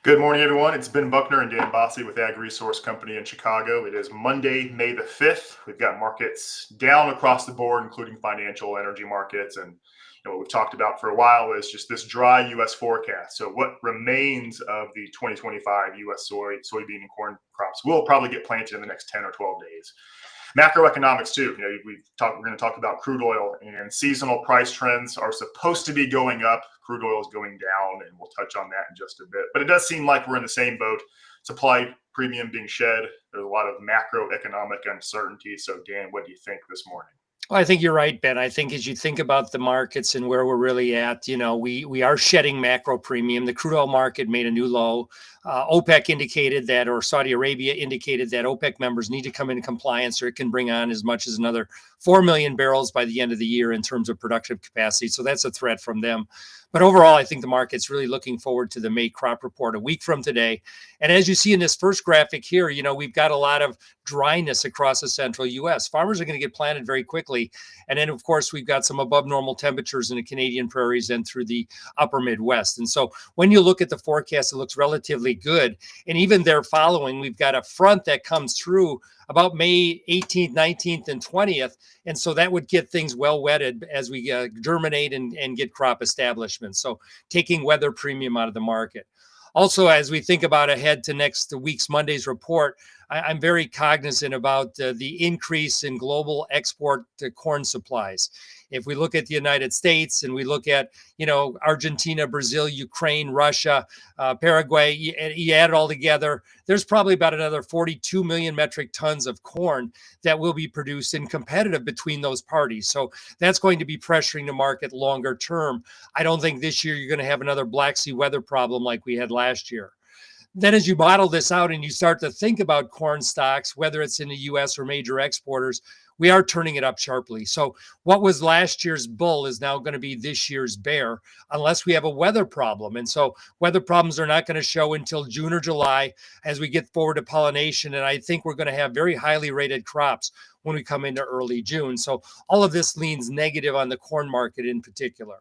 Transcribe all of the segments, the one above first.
Good morning, everyone. It's Ben Buckner and Dan Bossy with Ag Resource Company in Chicago. It is Monday, May the 5th. We've got markets down across the board, including financial energy markets. And what we've talked about for a while is just this dry U.S. forecast. So what remains of the 2025 U.S. soybean and corn crops will probably get planted in the next 10 or 12 days. Macroeconomics too. We're going to talk about crude oil, and seasonal price trends are supposed to be going up. Crude oil is going down, and we'll touch on that in just a bit. But it does seem like we're in the same boat. Supply premium being shed. There's a lot of macroeconomic uncertainty. So, Dan, what do you think this morning? Well, I think you're right, Ben. I think as you think about the markets and where we're really at, we are shedding macro premium. The crude oil market made a new low. OPEC indicated that, or Saudi Arabia indicated that OPEC members need to come into compliance, or it can bring on as much as another 4 million barrels by the end of the year in terms of productive capacity. So that's a threat from them. But overall, I think the market's really looking forward to the May crop report a week from today. And as you see in this first graphic here, we've got a lot of dryness across the central U.S. Farmers are going to get planted very quickly. And then, of course, we've got some above normal temperatures in the Canadian prairies and through the upper Midwest. And so when you look at the forecast, it looks relatively good. And even there following, we've got a front that comes through about May 18th, 19th, and 20th. And so that would get things well wetted as we germinate and get crop establishment. So taking weather premium out of the market. Also, as we think about ahead to next week's Monday's report, I'm very cognizant about the increase in global export to corn supplies. If we look at the United States and we look at, Argentina, Brazil, Ukraine, Russia, Paraguay, you add it all together, there's probably about another 42 million metric tons of corn that will be produced and competitive between those parties. So that's going to be pressuring the market longer term. I don't think this year you're going to have another Black Sea weather problem like we had last year. Then as you model this out and you start to think about corn stocks, whether it's in the U.S. or major exporters, we are turning it up sharply. So what was last year's bull is now going to be this year's bear, unless we have a weather problem. And so weather problems are not going to show until June or July as we get forward to pollination. And I think we're going to have very highly rated crops when we come into early June. So all of this leans negative on the corn market in particular.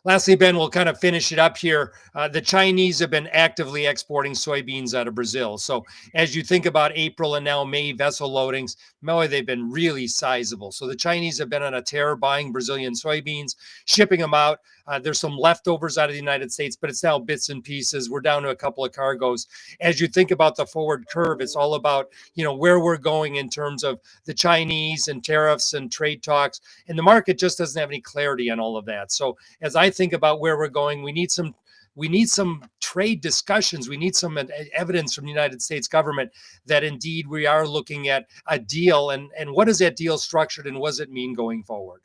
Lastly, Ben, we'll kind of finish it up here. The Chinese have been actively exporting soybeans out of Brazil. So as you think about April and now May vessel loadings, they've been really sizable. So the Chinese have been on a tear buying Brazilian soybeans, shipping them out. There's some leftovers out of the United States, but it's now bits and pieces. We're down to a couple of cargoes. As you think about the forward curve, it's all about, where we're going in terms of the Chinese and tariffs and trade talks. And the market just doesn't have any clarity on all of that. So as I think about where we're going, we need some trade discussions. We need some evidence from the United States government that indeed we are looking at a deal. And what is that deal structured and what does it mean going forward?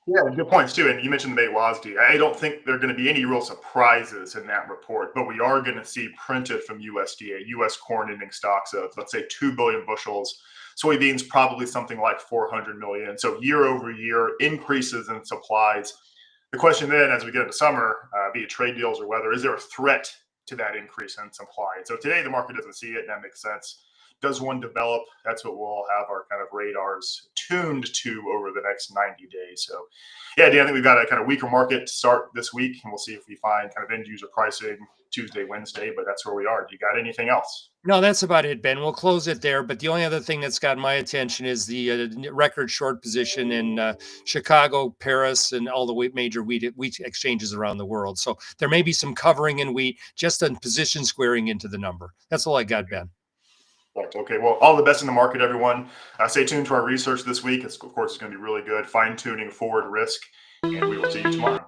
Yeah, good points too. And you mentioned the May WASDE. I don't think there are going to be any real surprises in that report, but we are going to see printed from USDA, U.S. corn ending stocks of, let's say, 2 billion bushels. Soybeans, probably something like 400 million. So year over year increases in supplies. The question then, as we get into summer, be it trade deals or weather, is there a threat to that increase in supply? And so today the market doesn't see it, and that makes sense. Does one develop? That's what we'll have our kind of radars tuned to over the next 90 days. So, yeah, Dan, I think we've got a kind of weaker market to start this week, and we'll see if we find kind of end user pricing Tuesday, Wednesday, but that's where we are. Do you got anything else? No, that's about it, Ben. We'll close it there. But the only other thing that's got my attention is the record short position in Chicago, Paris, and all the major wheat exchanges around the world. So there may be some covering in wheat, just on position squaring into the number. That's all I got, Ben. Right. Okay. Well, all the best in the market, everyone. Stay tuned to our research this week. Of course, it's going to be really good. Fine tuning forward risk, and we will see you tomorrow.